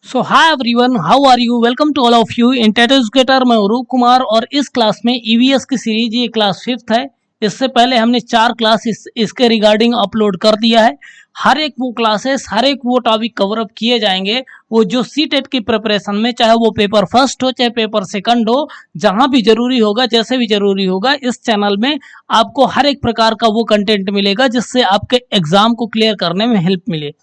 So hi everyone, how are you? Welcome to all of you in TET Educator. मैं रूप कुमार और इस class में EVS की series, ये क्लास 5th है। इससे पहले हमने 4 क्लास इसके रिगार्डिंग अपलोड कर दिया है। हर एक वो क्लासेस, हर एक वो टॉपिक कवर अप किए जाएंगे वो जो सीटेट की प्रिपरेशन में, चाहे वो पेपर फर्स्ट हो चाहे पेपर सेकंड हो, जहां भी जरूरी होगा, जैसे भी जरूरी होगा, इस चैनल में आपको हर एक प्रकार का वो कंटेंट मिलेगा जिससे आपके एग्जाम को क्लियर करने में हेल्प मिले।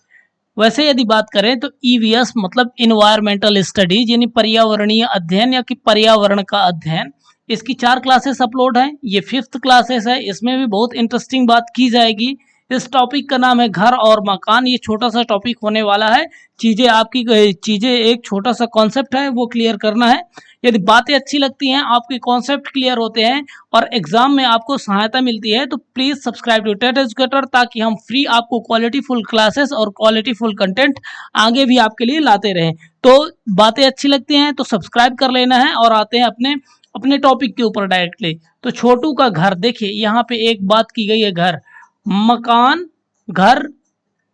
वैसे यदि बात करें तो ईवीएस मतलब इन्वायरमेंटल स्टडीज, यानी पर्यावरणीय अध्ययन या कि पर्यावरण का अध्ययन। इसकी 4 क्लासेस अपलोड हैं। ये 5th क्लासेस है। इसमें भी बहुत इंटरेस्टिंग बात की जाएगी। इस टॉपिक का नाम है घर और मकान। ये छोटा सा टॉपिक होने वाला है। चीजें एक छोटा सा कॉन्सेप्ट है, वो क्लियर करना है। यदि बातें अच्छी लगती हैं, आपके कॉन्सेप्ट क्लियर होते हैं और एग्जाम में आपको सहायता मिलती है, तो please subscribe to TET Educator, ताकि हम फ्री आपको क्वालिटीफुल क्लासेस और क्वालिटीफुल कंटेंट आगे भी आपके लिए लाते रहें। तो बातें अच्छी लगती हैं तो सब्सक्राइब कर लेना है। और आते हैं अपने अपने टॉपिक के ऊपर डायरेक्टली। तो छोटू का घर, देखिए यहाँ पे एक बात की गई है, घर मकान। घर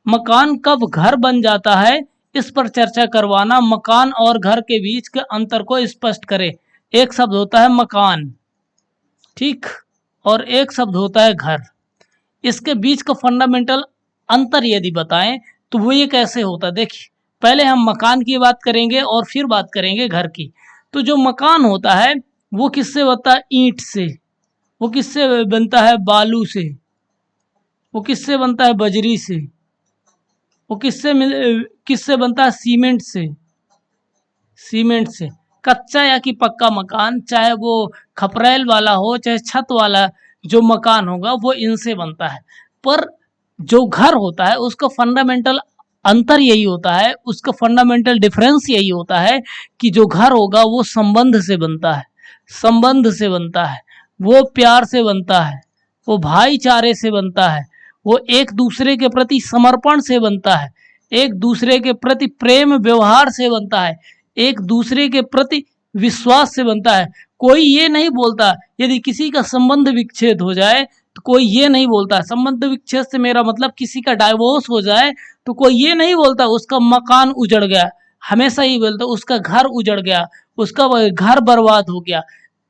मकान कब घर बन जाता है, इस पर चर्चा करवाना। मकान और घर के बीच के अंतर को स्पष्ट करें। एक शब्द होता है मकान, ठीक, और एक शब्द होता है घर। इसके बीच का फंडामेंटल अंतर यदि बताएं तो वो ये कैसे होता है। देखिए, पहले हम मकान की बात करेंगे और फिर बात करेंगे घर की। तो जो मकान होता है वो किससे बनता है? ईंट से। वो किससे बनता है? बालू से। वो किससे बनता है? बजरी से। वो किससे बनता है? सीमेंट से। सीमेंट से। कच्चा या कि पक्का मकान, चाहे वो खपरेल वाला हो चाहे छत वाला जो मकान होगा, वो इनसे बनता है। पर जो घर होता है उसका फंडामेंटल अंतर यही होता है, उसका फंडामेंटल डिफरेंस यही होता है कि जो घर होगा वो संबंध से बनता है। संबंध से बनता है, वो प्यार से बनता है, वो भाईचारे से बनता है, वो एक दूसरे के प्रति समर्पण से बनता है, एक दूसरे के प्रति प्रेम व्यवहार से बनता है, एक दूसरे के प्रति विश्वास से बनता है। कोई ये नहीं बोलता, यदि किसी का संबंध विच्छेद हो जाए तो कोई ये नहीं बोलता, संबंध विच्छेद से मेरा मतलब किसी का डाइवोर्स हो जाए तो कोई ये नहीं बोलता उसका मकान उजड़ गया। हमेशा ही बोलता उसका घर उजड़ गया, उसका घर बर्बाद हो गया।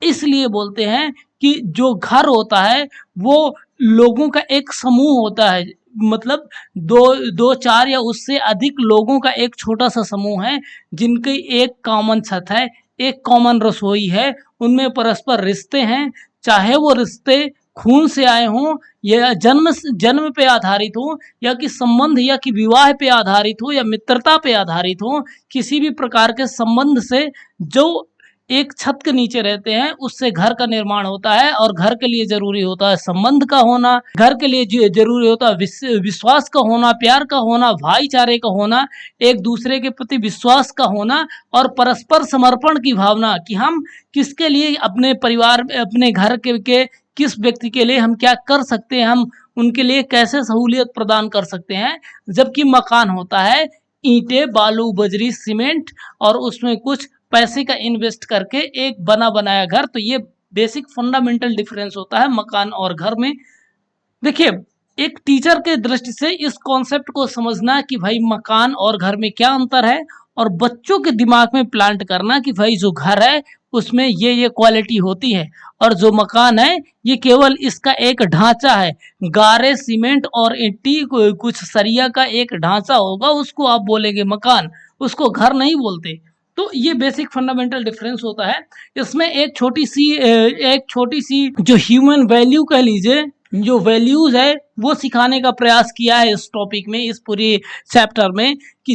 इसलिए बोलते हैं कि जो घर होता है वो लोगों का एक समूह होता है। मतलब दो चार या उससे अधिक लोगों का एक छोटा सा समूह है, जिनकी एक कॉमन छत है, एक कॉमन रसोई है, उनमें परस्पर रिश्ते हैं। चाहे वो रिश्ते खून से आए हों या जन्म पे आधारित हो, या कि संबंध या कि विवाह पे आधारित हो या मित्रता पे आधारित हो, किसी भी प्रकार के संबंध से जो एक छत के नीचे रहते हैं उससे घर का निर्माण होता है। और घर के लिए जरूरी होता है संबंध का होना, घर के लिए जरूरी होता है विश्वास का होना, प्यार का होना, भाईचारे का होना, एक दूसरे के प्रति विश्वास का होना और परस्पर समर्पण की भावना कि हम किसके लिए, अपने परिवार, अपने घर के किस व्यक्ति के लिए हम क्या कर सकते हैं, हम उनके लिए कैसे सहूलियत प्रदान कर सकते हैं। जबकि मकान होता है ईंटें, बालू, बजरी, सीमेंट और उसमें कुछ पैसे का इन्वेस्ट करके एक बना बनाया घर। तो ये बेसिक फंडामेंटल डिफरेंस होता है मकान और घर में। देखिए, एक टीचर के दृष्टि से इस कॉन्सेप्ट को समझना कि भाई मकान और घर में क्या अंतर है, और बच्चों के दिमाग में प्लांट करना कि भाई जो घर है उसमें ये क्वालिटी होती है, और जो मकान है ये केवल इसका एक ढांचा है। गारे, सीमेंट और ईंटी, कुछ सरिया का एक ढांचा होगा, उसको आप बोलेंगे मकान, उसको घर नहीं बोलते। तो ये बेसिक फंडामेंटल डिफरेंस होता है। इसमें एक छोटी सी जो ह्यूमन वैल्यू कह लीजिए, जो वैल्यूज है वो सिखाने का प्रयास किया है इस टॉपिक में, इस पूरी चैप्टर में, कि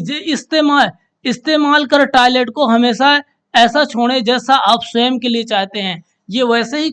इस्तेमाल कर टॉयलेट को हमेशा ऐसा छोड़े जैसा आप स्वयं के लिए चाहते हैं। ये वैसे ही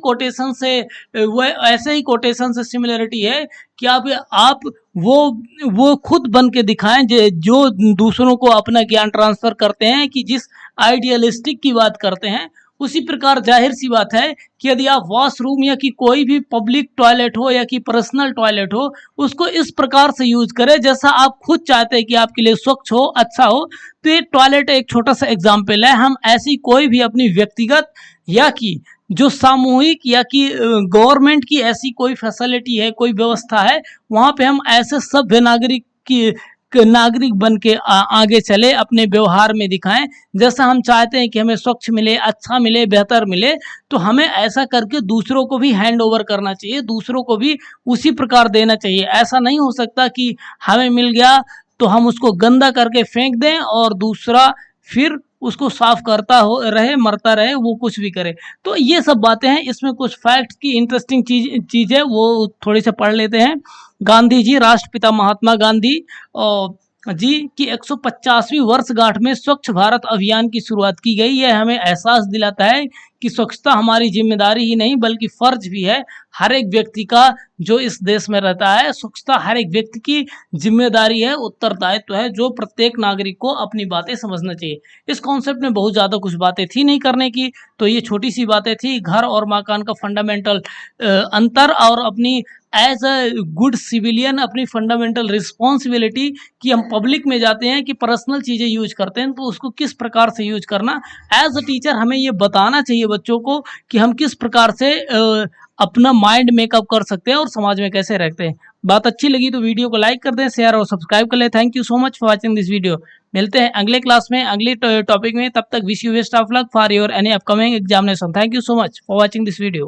कोटेशन से सिमिलरिटी है कि आप वो खुद बन के दिखाएं जो दूसरों को अपना ज्ञान ट्रांसफर करते हैं, कि जिस आइडियलिस्टिक की बात करते हैं। उसी प्रकार जाहिर सी बात है कि यदि आप वॉशरूम या कि कोई भी पब्लिक टॉयलेट हो या कि पर्सनल टॉयलेट हो, उसको इस प्रकार से यूज करें जैसा आप खुद चाहते हैं कि आपके लिए स्वच्छ हो, अच्छा हो। तो ये टॉयलेट एक छोटा सा एग्जाम्पल है। हम ऐसी कोई भी अपनी व्यक्तिगत या कि जो सामूहिक या कि गवर्नमेंट की ऐसी कोई फैसिलिटी है, कोई व्यवस्था है, वहाँ पे हम ऐसे सभ्य नागरिक नागरिक बन के आगे चले, अपने व्यवहार में दिखाएं। जैसा हम चाहते हैं कि हमें स्वच्छ मिले, अच्छा मिले, बेहतर मिले, तो हमें ऐसा करके दूसरों को भी हैंड ओवर करना चाहिए, दूसरों को भी उसी प्रकार देना चाहिए। ऐसा नहीं हो सकता कि हमें मिल गया तो हम उसको गंदा करके फेंक दें और दूसरा फिर उसको साफ करता हो रहे, मरता रहे, वो कुछ भी करे। तो ये सब बातें हैं, इसमें कुछ फैक्ट्स की इंटरेस्टिंग चीज है, वो थोड़ी से पढ़ लेते हैं। गांधी जी, राष्ट्रपिता महात्मा गांधी जी की 150वीं वर्षगांठ में स्वच्छ भारत अभियान की शुरुआत की गई। यह हमें एहसास दिलाता है कि स्वच्छता हमारी जिम्मेदारी ही नहीं बल्कि फर्ज भी है, हर एक व्यक्ति का जो इस देश में रहता है। स्वच्छता हर एक व्यक्ति की जिम्मेदारी है, उत्तरदायित्व है, जो प्रत्येक नागरिक को अपनी बातें समझना चाहिए। इस कॉन्सेप्ट में बहुत ज़्यादा कुछ बातें थी नहीं करने की, तो ये छोटी सी बातें थी। घर और मकान का फंडामेंटल अंतर और अपनी एज अ गुड सिविलियन अपनी फंडामेंटल रिस्पॉन्सिबिलिटी कि हम पब्लिक में जाते हैं कि पर्सनल चीज़ें यूज करते हैं तो उसको किस प्रकार से यूज करना। एज अ टीचर हमें ये बताना चाहिए बच्चों को कि हम किस प्रकार से अपना माइंड मेकअप कर सकते हैं और समाज में कैसे रहते हैं। बात अच्छी लगी तो वीडियो को लाइक कर दें, शेयर और सब्सक्राइब कर लें। Thank you so much for watching this video. मिलते हैं अगले क्लास में, अगले टॉपिक में। तब तक wish you best of luck for your any upcoming examination. Thank you so much for watching this video.